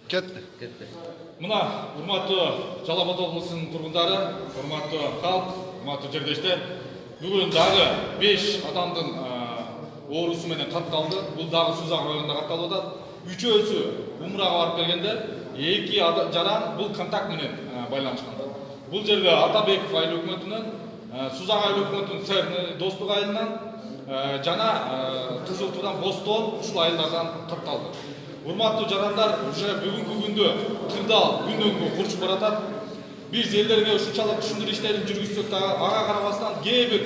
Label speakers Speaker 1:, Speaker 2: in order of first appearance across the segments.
Speaker 1: Кетті.
Speaker 2: Мына урматтуу Жалал Абад облусунун тургундары, урматтуу калк, урматтуу жердештер, бүгүн дагы 5 адамдын оорусу менен катталды. Бул дагы Сузак районунда катталып атат. Үчөөсү умрага барып келгенде, 2 жаран бул контакт менен байланышкандар. Бул жерде Атабеков айыл өкмөтүнөн, Сузак айыл өкмөтүнүн достук айылынан жана Кызыл Туудан Бостон ушул айылдардан катталды. Урматтуу жарандар, уже бүгүнкү күндө кырдаал күндөн-күнгө курчуп баратат. Биз элдерге ушунчалык түшүндүрүү иштерин жүргүзсөк да, ага карабастан кээ бир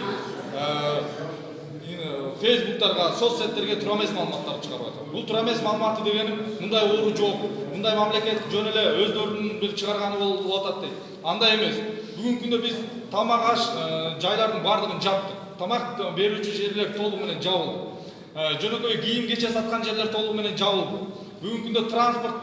Speaker 2: Facebooktарга, соцсеттерге туура эмес маалыматтар чыгарып атат. Бул туура эмес маалыматы дегеним, мындай оору жок, мындай мамлекет жөн эле өздөрүнүн бир чыгарганы болуп атат дейт. Андай эмес. Бүгүнкү күндө биз тамак аш жайлардын бардыгын жаптык. Тамак берүүчү жерлер толугу менен жабылды. Жөнөкөй кийим кече саткан жерлер толугу менен жабылды. Бүгүнкү күндө транспорт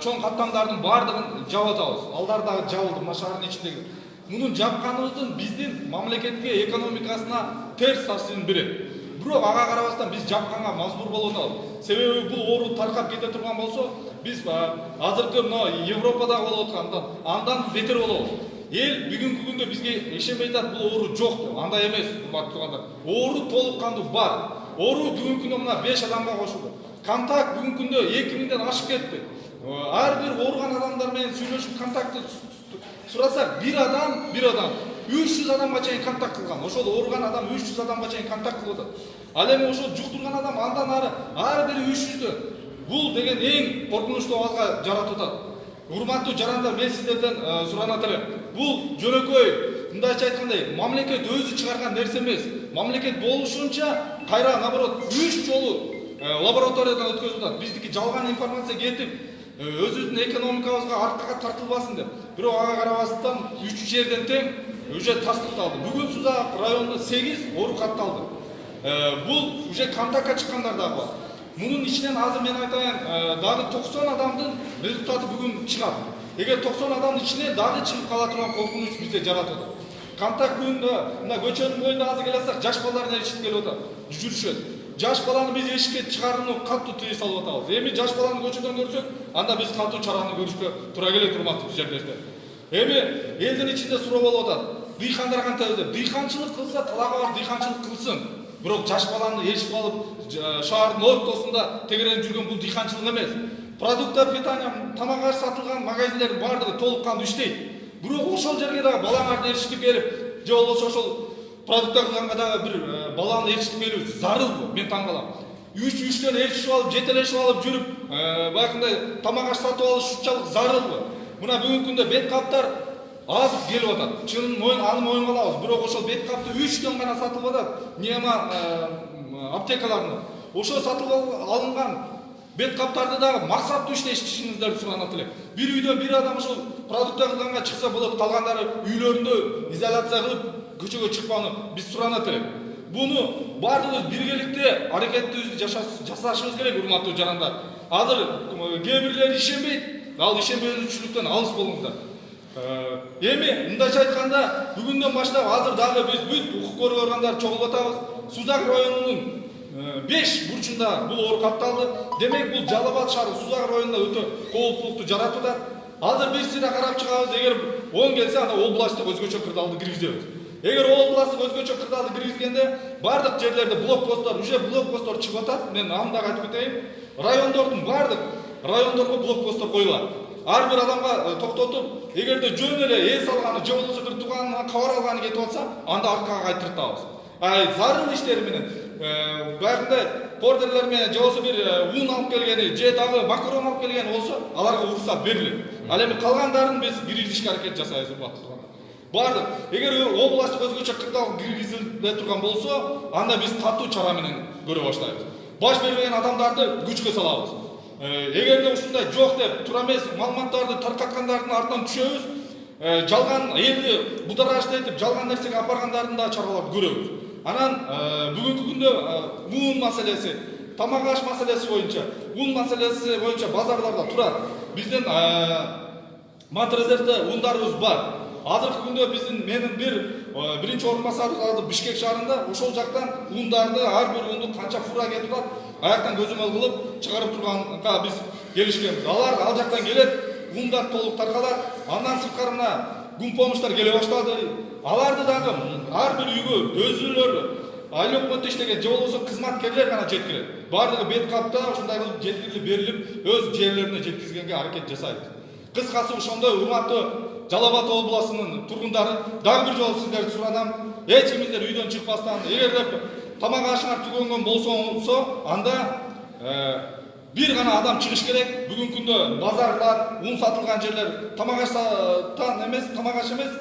Speaker 2: чоң каттамдардын бардыгын жаап атабыз. Алдар дагы жабылды, мына шаардын ичиндеги. Мунун жапканыбыздын биздин мамлекетке, экономикасына терс таасирин берет. Бирок ага карабастан биз жапканга мажбур болуп атабыз. Себеби бул оору таркап кете турган болсо, биз азыркы мына Европада болуп аткандан андан бетер болобуз. Эл бүгүнкү күндө бизге ишенбей атат, бул оору жок деп. Андай эмес, урматтуу туугандар. Оору толук кандуу бар. Оору бүгүнкү күндө мына 5 адамга кошулду. Контакт бүгүнкү күндө 2000ден ашып кетти. Ар бир ооруган адамдар менен сүйлөшүп контактты сурасак, бир адам 300 адамга чейин контакт кылган. Ошол ооруган адам 300 адамга чейин контакт кылып атат. Ал эми ошол жуктурган адам андан ары ар бири 300дөн. Бул деген эң коркунучтуу абалга жаратып атат. Урматтуу жарандар, мен сиздерден суранат элем. Бул жөнөкөй мындайча айткандай, мамлекет өзү чыгарган нерсе эмес. Мамлекет болушунча кайра наоборот 3 жолу лабораториядан өткөзүп атат. Биздики жалган информация кетип, өзүбүздүн экономикабызга аркага тартылбасын деп. Бирок ага карабастан 3 жерден тең уже тастыкталды. Бүгүн Сузак районунда 8 оору катталды. Бул уже контактка чыккандар дагы бар. Мунун ичинен азыр мен айтайын, дагы 90 адамдын результаты бүгүн чыгат. Эгер 90 адамдын ичинен дагы чыгып кала турган коркунуч бизде жаратып атат. Контакт күндө мына көчөнүн боюнда азыр келесак, жаш балалар эшиктеп келип атат, жүрүшөт. Жаш баланы биз эшикке чыгарууну катуу тыйым салып атабыз. Эми жаш баланы көчөдөн көрсөк, анда биз катуу чараны көрүшкө туура келет, урматтуу жердештер. Эми элдин ичинде суроо болуп атат. Дыйкандар кантебиз деп. Дыйканчылык кылса, талага бар дыйканчылык кылсын. Бирок жаш баланы эшип алып, шаардын ортосунда тегеренип жүргөн бул дыйканчылык эмес. Продуктар питания, тамак аш сатылган магазиндердин бардыгы толук кандуу иштейт. Бирок ошол жерге дагы балаңарды эшиктеп келип, же болбосо ошол продукттар кылганга дагы бир баланы эшиктеп келип зарылбы? Мен таң калам. 3-3төн элчишип алып, жетелешип алып жүрүп, баягындай тамак аш сатып алыш ушунчалык зарылбы? Мына бүгүнкү күндө бет каптар аз келип атат. Чынын аны моюнга алабыз. Бирок ошол бет капты 3төн гана сатылып атат. Нема аптекаларында. Ошол сатылып алынган бет каптарды дагы максаттуу иштешиңиздерди суранат элем. Бир үйдөн бир адам ошол продукттар кылганга чыкса болот, калгандары үйлөрүндө изоляция кылып көчөгө чыкпаны биз суранат элем. Буну бардыгыбыз биргеликте аракетибизди жасашыбыз керек, урматтуу жарандар. Азыр кээ бирлер ишенбейт, ал ишенбөөчүлүктөн алыс болуңуздар. Эми мындайча айтканда, бүгүндөн баштап азыр дагы биз бүт укук көрүү органдары чогулуп атабыз. Сузак районунун 5 бурчунда бул оору катталды. Демек бул Жалал Абад шаары Сузак районунда өтө кооптулукту жаратып атат. Азыр бир сыйра карап чыгабыз, эгер 10 келсе, анда областтык өзгөчө кырдаалды киргизебиз. Эгер областтык өзгөчө кырдаалды киргизгенде бардык жерлерде блокпосттор, уже блокпосттор чыгып атат. Мен аны дагы айтып кетейин. Райондордун бардык райондорго блокпосттор коюлат. Ар бир адамга токтотуп, эгерде жөн эле эс алганы, же болбосо бир тууганынан кабар алганы кетип атса, анда аркага кайтыртабыз. Зарыл иштери менен, баягындай пордерлер менен, же болбосо бир ун алып келгени, же дагы макарон алып келгени болсо, аларга уруксат берилет. Ал эми калгандарын биз киргизишке аракет жасайбыз, урматтуу. Бардык. Эгер областтык өзгөчө кырдаал киргизиле турган болсо, анда биз катуу чара менен көрө баштайбыз. Баш бербеген адамдарды күчкө салабыз. Эгерде ушундай жок деп, туура эмес маалыматтарды таркаткандардын артынан түшөбүз. Жалган элди бударашты этип, жалган нерсеге апаргандардын да чараларын көрөбүз. Анан бүгүнкү күндө ун маселеси, тамак аш маселеси боюнча, ун маселеси боюнча базарларда турат. Биздин Матрезерде ундарыбыз бар. Азыркы күндө биздин менин биринчи орун басарыбыз Бишкек шаарында ошол жактан ундарды ар бир унду канча фура кетип атат, аяктан көзөмөл кылып чыгарып турганга биз келишкенбиз. Алар ал жактан келет, ундар толук таркалат, андан сырткары мына гум помощьтар келе баштады. Аларды дагы ар бир үйгө өзүлөр айыл өкмөтү иштеген же болбосо кызматкерлер гана жеткирет. Бардыгы бет капта ушундай кылып жеткирилип берилип, өз жерлерине жеткизгенге аракет жасайбыз. Кыскасы ошондой урматтуу Жалал Абад областынын тургундары, дагы бир жолу сиздерди сурадым. Эч кимиздер үйдөн чыкпастан, эгерде тамак ашыңар түгөнгөн болсо, анда бир гана адам чыгыш керек. Бүгүнкү күндө базарлар, ун сатылган жерлер, тамак аш эмес,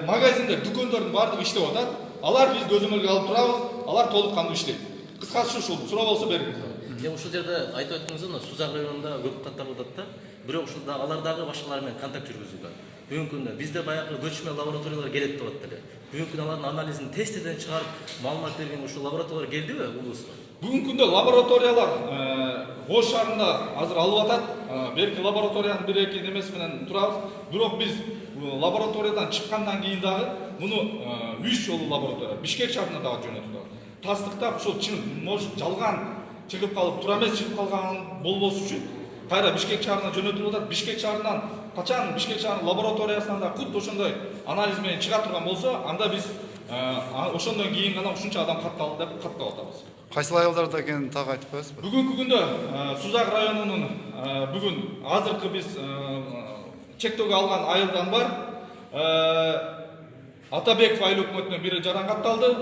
Speaker 2: магазиндер, дүкөндөрдүн баардыгы иштеп атат. Алар биз көзөмөлгө алып турабыз, алар толук кандуу иштейт. Кыскасы ушул, суроо болсо бериңиз.
Speaker 1: Ушул жерде айтып өттүңүз, Сузак районунда көп каттар болот да. Бирок ушул алар дагы башкалар менен контакт жүргүзүүдө. Бүгүнкү күндө бизде баягы көчмө лабораториялар келет деп атты эле. Бүгүнкү күндө алардын анализин тесттерден чыгарып, маалымат берген ушул лабораториялар келдиби улуска?
Speaker 2: Бүгүнкү күндө лабораториялар Ош шаарында азыр алып атат. Берки лабораториянын бир-эки немеси менен турабыз. Бирок биз лабораториядан чыккандан кийин дагы муну 3 жолу лаборатория Бишкек шаарына дагы жөнөтүлөт. Тастыктап ушул может жалган чыгып калып, тура эмес чыгып калган болбош үчүн кайра Бишкек шаарына жөнөтүлүп атат. Бишкек шаарынан качан Бишкек шаарынын лабораториясынан да кут ошондой анализ менен чыга турган болсо, анда биз ошондон кийин гана ушунча адам катталды деп каттап атабыз.
Speaker 3: Кайсыл айылдарда экенин так айтып коесузбу?
Speaker 2: Бүгүнкү күндө Сузак районунун бүгүн азыркы биз чектөөгө алган айылдан бар. Атабеков айыл өкмөтүнөн бири жаран катталды.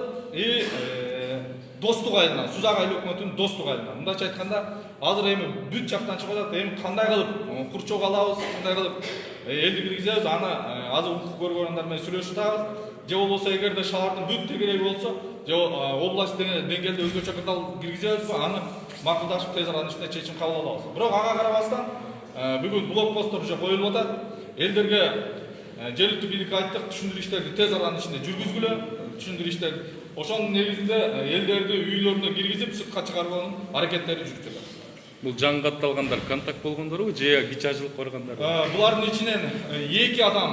Speaker 2: Достук айылынан, Сузак айыл өкмөтүнүн Достук айылынан. Мындайча айтканда, азыр эми бүт жактан чыгып атат. Эми кандай кылып курчок алабыз, кандай кылып элди киргизебиз, аны азыр укук көргөндөр менен сүйлөшүп атабыз. Же болбосо эгерде шаардын бүт тегереги болсо, же область деңгээлде өзгөчө кырдаал киргизебизби, аны макулдашып тез арада ичинде чечим кабыл алабыз. Бирок ага карабастан бүгүн блокпосттор уже коюлуп атат. Элдерге жергиликтүү бийлик айттык, түшүндүрүштөрдү тез аранын ичинде жүргүзгүлө, түшүндүрүштөр. Ошонун негизинде элдерди үйлөрүнө киргизип, сыртка чыгарганын аракеттери жүрүп жатат.
Speaker 4: Бул жаңы катталгандар контакт болгондорбу же кичи ажылык баргандар?
Speaker 2: Булардын ичинен 2 адам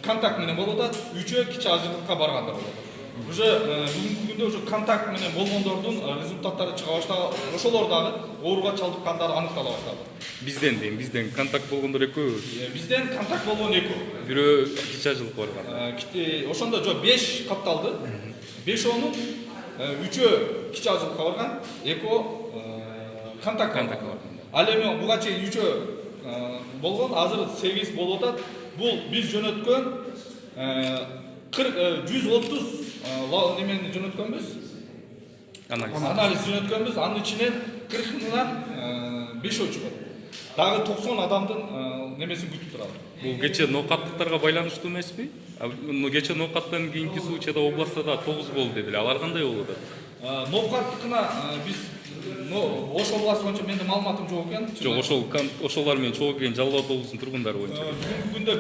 Speaker 2: контакт менен болуп атат, 3-өө кичи ажылыкка баргандар болуп атат. Уже бүгүнкү күндө уже контакт менен болгондордун результаттары чыга баштаган, ошолор дагы ооруга чалдыккандары аныктала баштады.
Speaker 4: Бизден контакт болгондор экөө.
Speaker 2: Бизден контакт болгон экөө.
Speaker 4: Бирөө кичи ажылык барган.
Speaker 2: Ошондо жо 5 катталды. 5-онун 3-өө кичи ажылыкка барган, экөө контакт барган. Ал эми буга чейин 3-өө болгон, азыр 8 болуп атат. Бул биз жөнөткөн 130 немени жөнөткөнбүз. Анализ жөнөткөнбүз. Анын ичинен 40-нан 5 чыгат. Дагы 90 адамдын немесин күтүп турабыз.
Speaker 4: Бул кече ноокаттыктарга байланыштуу эмеспи? Кече ноокаттан кийинки случайда областта да 9 болду дедиле. Алар кандай болуп атат?
Speaker 2: Ноокаттыкына биз Ош областы боюнча менде маалыматым жок экен.
Speaker 4: Жок, ошолор менен чогуу келген Жалал Абад облусунун тургундары боюнча.
Speaker 2: Бүгүнкү күндө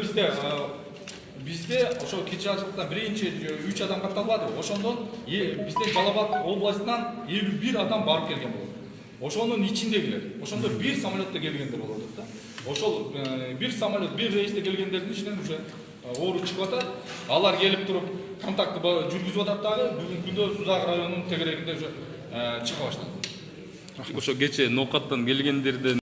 Speaker 2: бизде ошо кече ажылыктан биринчи 3 адам катталбады. Ошондон бизде Жалал Абад областынан 51 адам барып келген болот. Ошонун ичиндегилер, ошондо бир самолетте келгендер болуп атат да. Ошол бир самолет, бир рейсте келгендердин ичинен уже оору чыгып атат. Алар келип туруп контактты жүргүзүп атат дагы. Бүгүнкү күндө Сузак районунун тегерегинде уже чыга баштады.
Speaker 4: Ошо кече ноокаттан келгендерден